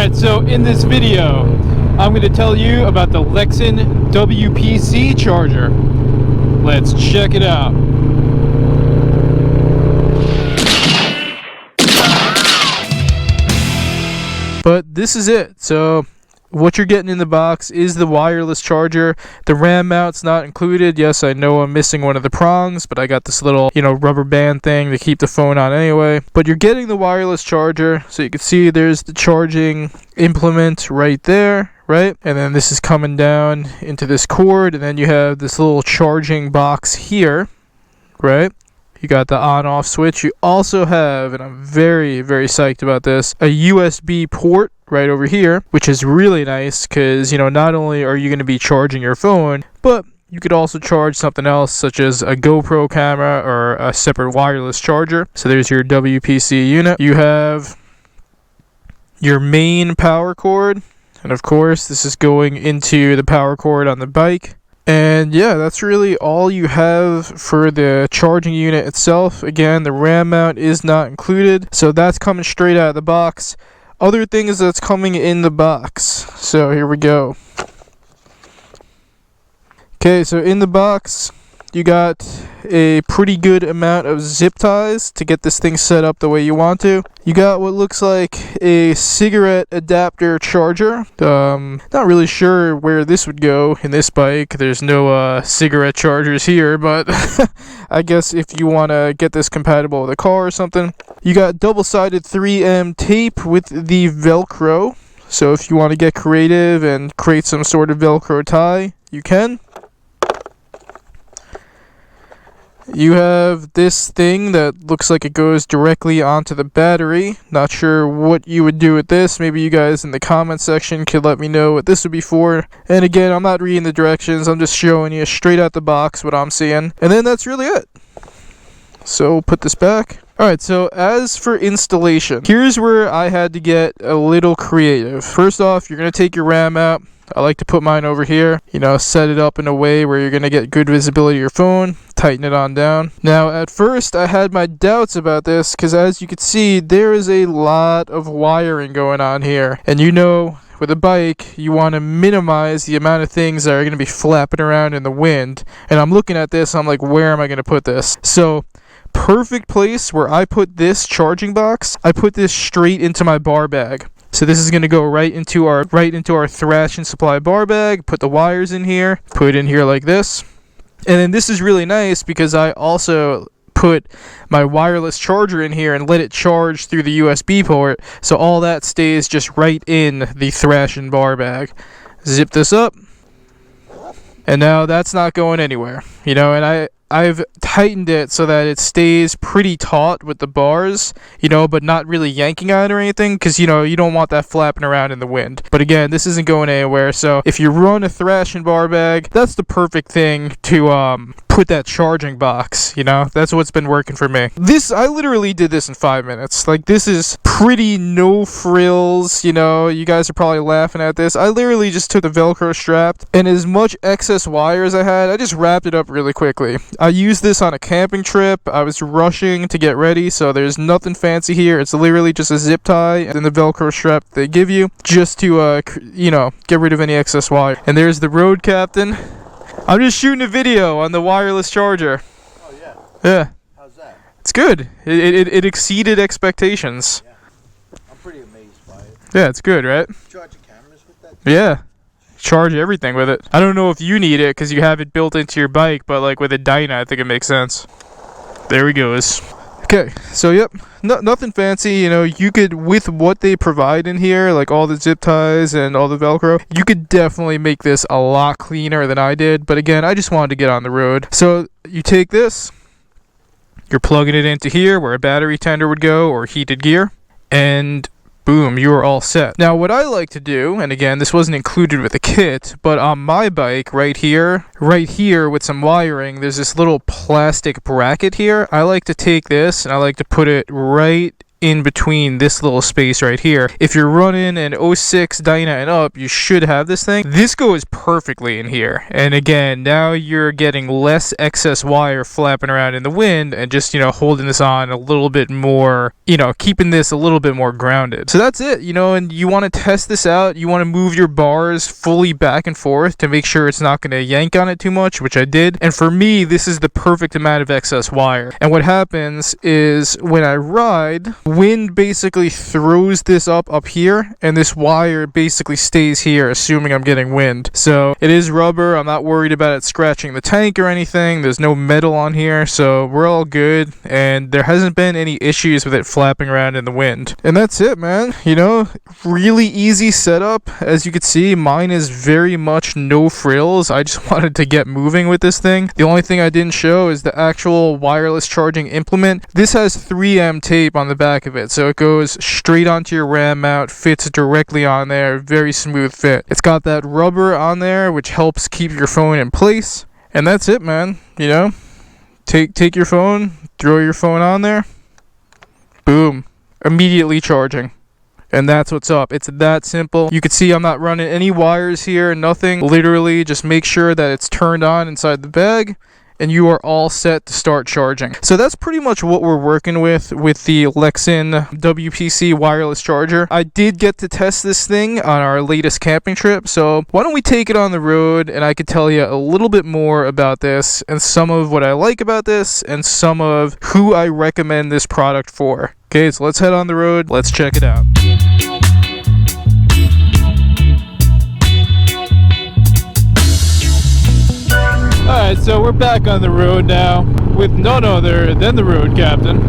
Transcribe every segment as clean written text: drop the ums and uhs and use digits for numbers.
Alright, so in this video, I'm going to tell you about the Lexin WPC Charger. Let's check it out. But this is it. So what you're getting in the box is the wireless charger. The RAM mount's not included. Yes, I know I'm missing one of the prongs, but I got this little, rubber band thing to keep the phone on anyway. But you're getting the wireless charger. So you can see there's the charging implement right there, right? And then this is coming down into this cord, and then you have this little charging box here, right? You got the on-off switch. You also have, and I'm very, very psyched about this, a USB port right over here, which is really nice because, not only are you going to be charging your phone, but you could also charge something else such as a GoPro camera or a separate wireless charger. So there's your WPC unit. You have your main power cord, and of course this is going into the power cord on the bike. And yeah, that's really all you have for the charging unit itself. Again, the RAM mount is not included, so that's coming straight out of the box. Other things that's coming in the box. So here we go. Okay, so in the box, you got a pretty good amount of zip ties to get this thing set up the way you want to. You got what looks like a cigarette adapter charger. Not really sure where this would go in this bike. There's no cigarette chargers here, but I guess if you want to get this compatible with a car or something. You got double-sided 3M tape with the Velcro. So if you want to get creative and create some sort of Velcro tie, you can. You have this thing that looks like it goes directly onto the battery. Not sure what you would do with this. Maybe you guys in the comment section could let me know what this would be for. And again, I'm not reading the directions. I'm just showing you straight out the box what I'm seeing. And then that's really it. So put this back. Alright, so as for installation, here's where I had to get a little creative. First off, you're going to take your RAM out. I like to put mine over here, set it up in a way where you're going to get good visibility of your phone, tighten it on down. Now, at first, I had my doubts about this because as you can see, there is a lot of wiring going on here. And with a bike, you want to minimize the amount of things that are going to be flapping around in the wind. And I'm looking at this, I'm like, where am I going to put this? So, perfect place where I put this charging box, I put this straight into my bar bag. So this is going to go right into our Thrashin Supply Bar Bag. Put the wires in here. Put it in here like this. And then this is really nice because I also put my wireless charger in here and let it charge through the USB port. So all that stays just right in the Thrashin Bar Bag. Zip this up. And now that's not going anywhere. And I've tightened it so that it stays pretty taut with the bars, but not really yanking on it or anything, because, you don't want that flapping around in the wind. But again, this isn't going anywhere, so if you run a Thrashin bar bag, that's the perfect thing to put that charging box, That's what's been working for me. I literally did this in 5 minutes. Like, this is pretty no frills, You guys are probably laughing at this. I literally just took the Velcro strap, and as much excess wire as I had, I just wrapped it up really quickly. I used this on a camping trip. I was rushing to get ready, so there's nothing fancy here. It's literally just a zip tie and the Velcro strap they give you just to, get rid of any excess wire. And there's the road captain. I'm just shooting a video on the wireless charger. Oh, yeah? Yeah. How's that? It's good. It exceeded expectations. Yeah. I'm pretty amazed by it. Yeah, it's good, right? Charge your cameras with that? Yeah. Charge everything with it. I don't know if you need it because you have it built into your bike, but like with a Dyna, I think it makes sense. There he goes. Okay, so yep, nothing fancy. You could, with what they provide in here, like all the zip ties and all the Velcro, you could definitely make this a lot cleaner than I did. But again, I just wanted to get on the road. So you take this, you're plugging it into here where a battery tender would go or heated gear, and boom, you are all set. Now, what I like to do, and again, this wasn't included with the kit, but on my bike right here with some wiring, there's this little plastic bracket here. I like to take this and I like to put it right in between this little space right here. If you're running an 06 Dyna and up, you should have this thing. This goes perfectly in here. And again, now you're getting less excess wire flapping around in the wind and just, holding this on a little bit more, keeping this a little bit more grounded. So that's it, and you want to test this out. You want to move your bars fully back and forth to make sure it's not going to yank on it too much, which I did. And for me, this is the perfect amount of excess wire. And what happens is when I ride, wind basically throws this up here, and this wire basically stays here, assuming I'm getting wind. So it is rubber. I'm not worried about it scratching the tank or anything. There's no metal on here, so we're all good. And there hasn't been any issues with it flapping around in the wind. And that's it, man. Really easy setup. As you can see, mine is very much no frills. I just wanted to get moving with this thing. The only thing I didn't show is the actual wireless charging implement. This has 3M tape on the back of it, so it goes straight onto your RAM mount, fits directly on there, very smooth fit. It's got that rubber on there, which helps keep your phone in place. And that's it, man. Take your phone, throw your phone on there, boom, immediately charging. And that's what's up. It's that simple. You can see I'm not running any wires here, nothing. Literally just make sure that it's turned on inside the bag, and you are all set to start charging. So that's pretty much what we're working with the Lexin WPC wireless charger. I did get to test this thing on our latest camping trip, so why don't we take it on the road and I could tell you a little bit more about this and some of what I like about this and some of who I recommend this product for. Okay, so let's head on the road. Let's check it out. Alright, so we're back on the road now with none other than the road captain.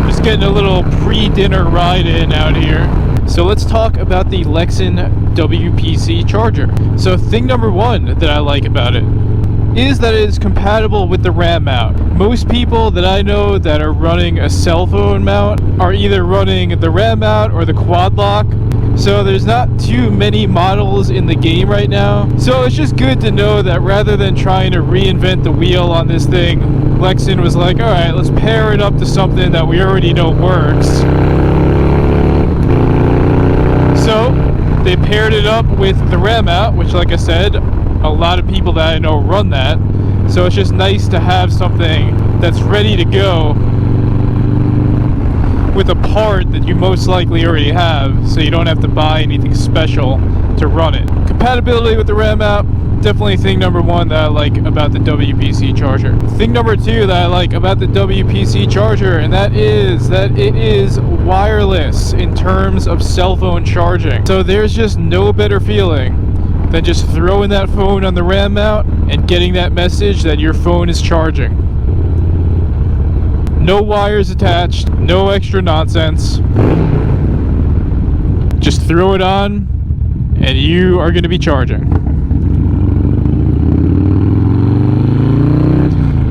Just getting a little pre-dinner ride in out here. So let's talk about the Lexin WPC Charger. So thing number one that I like about it is that it is compatible with the RAM mount. Most people that I know that are running a cell phone mount are either running the RAM mount or the quad lock. So there's not too many models in the game right now. So it's just good to know that rather than trying to reinvent the wheel on this thing, Lexin was like, alright, let's pair it up to something that we already know works. So they paired it up with the RAM mount, which, like I said, a lot of people that I know run that. So it's just nice to have something that's ready to go with a part that you most likely already have, so you don't have to buy anything special to run it. Compatibility with the RAM mount, definitely thing number one that I like about the WPC Charger. Thing number two that I like about the WPC Charger, and that is that it is wireless in terms of cell phone charging. So there's just no better feeling than just throwing that phone on the RAM mount and getting that message that your phone is charging. No wires attached, no extra nonsense. Just throw it on and you are going to be charging.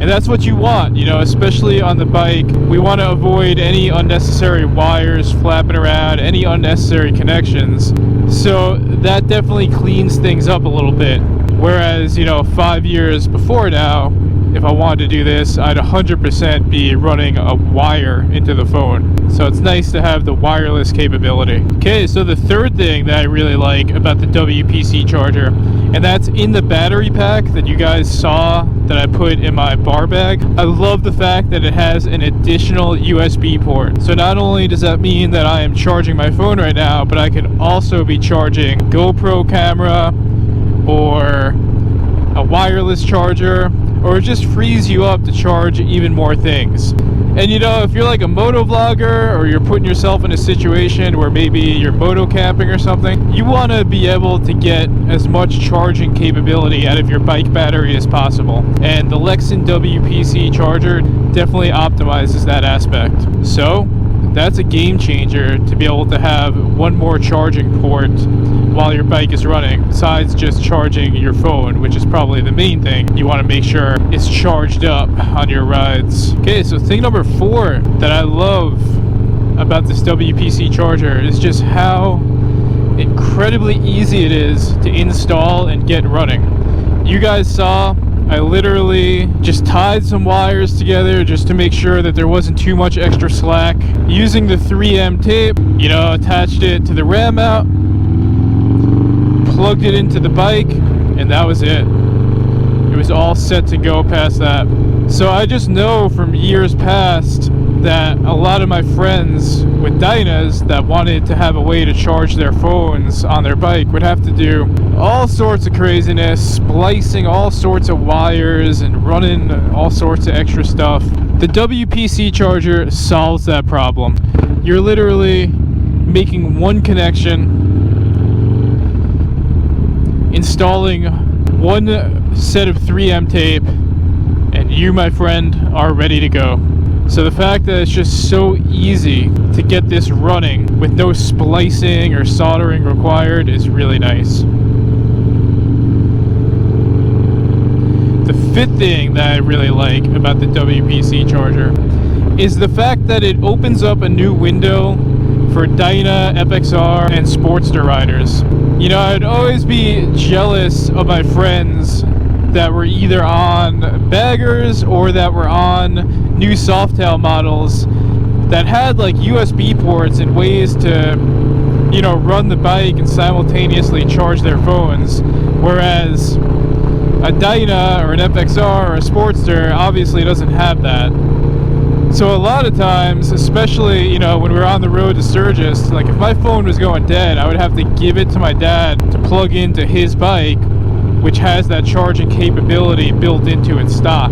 And that's what you want, especially on the bike. We want to avoid any unnecessary wires flapping around, any unnecessary connections. So that definitely cleans things up a little bit. Whereas, 5 years before now, if I wanted to do this, I'd 100% be running a wire into the phone. So it's nice to have the wireless capability. Okay, so the third thing that I really like about the WPC Charger, and that's in the battery pack that you guys saw that I put in my bar bag. I love the fact that it has an additional USB port. So not only does that mean that I am charging my phone right now, but I can also be charging GoPro camera or a wireless charger, or it just frees you up to charge even more things. And if you're like a moto vlogger, or you're putting yourself in a situation where maybe you're moto camping or something, you want to be able to get as much charging capability out of your bike battery as possible. And the Lexin WPC Charger definitely optimizes that aspect. So that's a game changer to be able to have one more charging port while your bike is running, besides just charging your phone, which is probably the main thing. You want to make sure it's charged up on your rides. Okay, so thing number 4 that I love about this WPC Charger is just how incredibly easy it is to install and get running. You guys saw I literally just tied some wires together just to make sure that there wasn't too much extra slack. Using the 3M tape, you know, attached it to the ram mount, plugged it into the bike, and that was it. It was all set to go past that. So I just know from years past that a lot of my friends with Dynas that wanted to have a way to charge their phones on their bike would have to do all sorts of craziness, splicing all sorts of wires and running all sorts of extra stuff. The WPC charger solves that problem. You're literally making one connection, installing one set of 3M tape, and you, my friend, are ready to go. So the fact that it's just so easy to get this running with no splicing or soldering required is really nice. The fifth thing that I really like about the WPC charger is the fact that it opens up a new window for Dyna, FXR, and Sportster riders. You know, I'd always be jealous of my friends that were either on baggers or that were on new Softail models that had like USB ports and ways to, you know, run the bike and simultaneously charge their phones, whereas a Dyna or an FXR or a Sportster obviously doesn't have that. So a lot of times, especially, you know, when we were on the road to Sturgis, like if my phone was going dead, I would have to give it to my dad to plug into his bike, which has that charging capability built into its stock.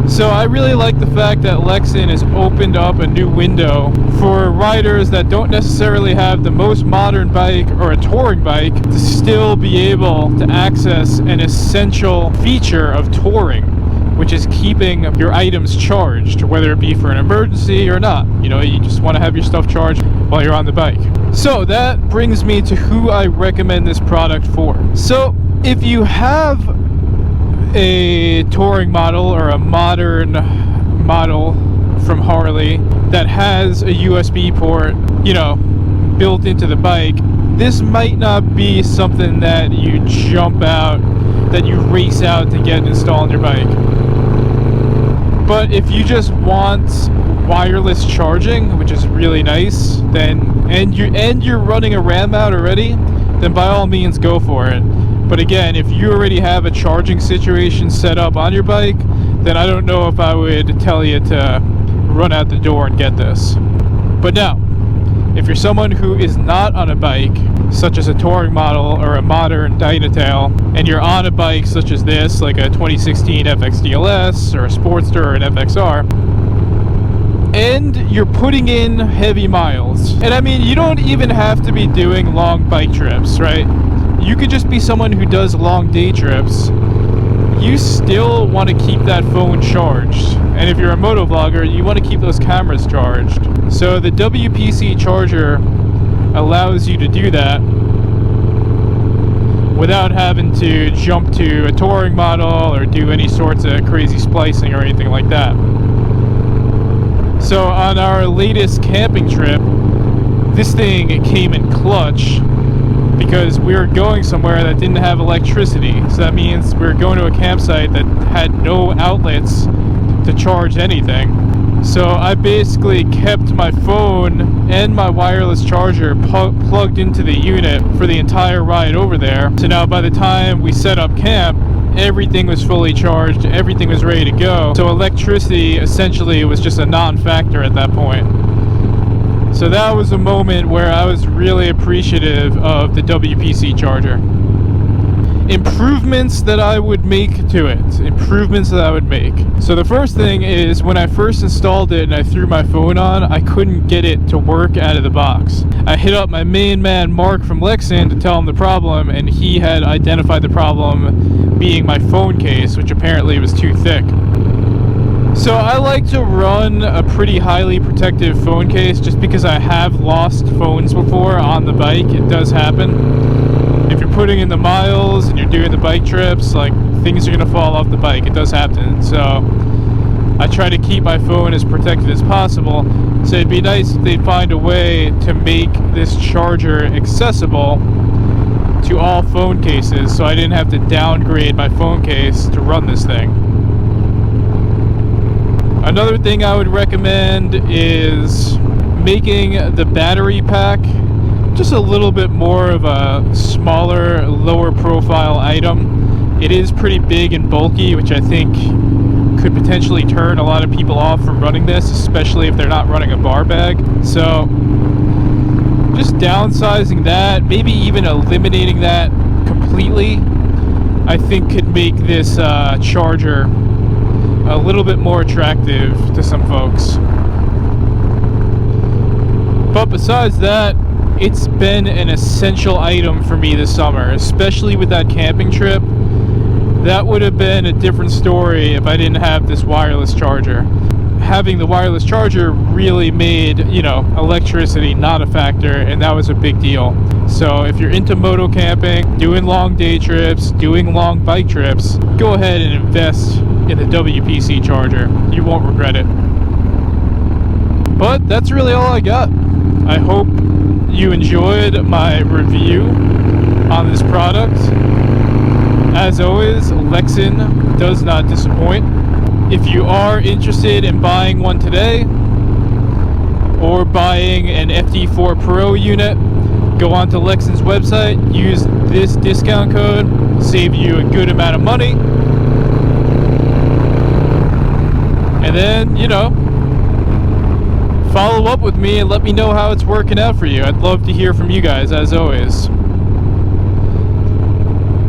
So I really like the fact that Lexin has opened up a new window for riders that don't necessarily have the most modern bike or a touring bike to still be able to access an essential feature of touring, which is keeping your items charged, whether it be for an emergency or not. You know, you just want to have your stuff charged while you're on the bike. So that brings me to who I recommend this product for. So if you have a touring model or a modern model from Harley that has a USB port, you know, built into the bike, this might not be something that you jump out, that you race out to get installed on your bike. But if you just want wireless charging, which is really nice, then and you're running a ram mount already, then by all means go for it. But again, if you already have a charging situation set up on your bike, then I don't know if I would tell you to run out the door and get this. But now, if you're someone who is not on a bike, such as a touring model or a modern Dynatail, and you're on a bike such as this, like a 2016 FXDLS or a Sportster or an FXR, and you're putting in heavy miles, and I mean, you don't even have to be doing long bike trips, right? You could just be someone who does long day trips. You still want to keep that phone charged. And if you're a motovlogger, you want to keep those cameras charged. So the WPC charger allows you to do that without having to jump to a touring model or do any sorts of crazy splicing or anything like that. So on our latest camping trip, this thing came in clutch because we were going somewhere that didn't have electricity. So that means we were going to a campsite that had no outlets to charge anything. So I basically kept my phone and my wireless charger plugged into the unit for the entire ride over there. So now by the time we set up camp, everything was fully charged, everything was ready to go. So electricity essentially was just a non-factor at that point. So that was a moment where I was really appreciative of the WPC charger. Improvements that I would make to it. So the first thing is, when I first installed it and I threw my phone on, I couldn't get it to work out of the box. I hit up my main man Mark from Lexin to tell him the problem, and he had identified the problem being my phone case, which apparently was too thick. So I like to run a pretty highly protective phone case just because I have lost phones before on the bike. It does happen. If you're putting in the miles and you're doing the bike trips, like, things are going to fall off the bike. It does happen. So I try to keep my phone as protected as possible. So it'd be nice if they'd find a way to make this charger accessible to all phone cases, so I didn't have to downgrade my phone case to run this thing. Another thing I would recommend is making the battery pack just a little bit more of a smaller, lower profile item. It is pretty big and bulky, which I think could potentially turn a lot of people off from running this, especially if they're not running a bar bag. So just downsizing that, maybe even eliminating that completely, I think could make this charger a little bit more attractive to some folks. But besides that, it's been an essential item for me this summer, especially with that camping trip. That would have been a different story if I didn't have this wireless charger. Having the wireless charger really made, electricity not a factor, and that was a big deal. So if you're into moto camping, doing long day trips, doing long bike trips, go ahead and invest in the WPC charger. You won't regret it. But that's really all I got. I hope you enjoyed my review on this product. As always, Lexin does not disappoint. If you are interested in buying one today or buying an FD4 Pro unit, go onto Lexin's website, use this discount code, save you a good amount of money, and then, follow up with me and let me know how it's working out for you. I'd love to hear from you guys, as always.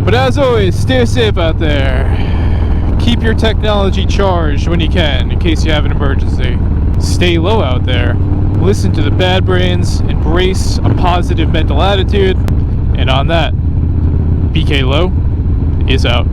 But as always, stay safe out there. Keep your technology charged when you can, in case you have an emergency. Stay low out there. Listen to the bad brains. Embrace a positive mental attitude. And on that, BK Low is out.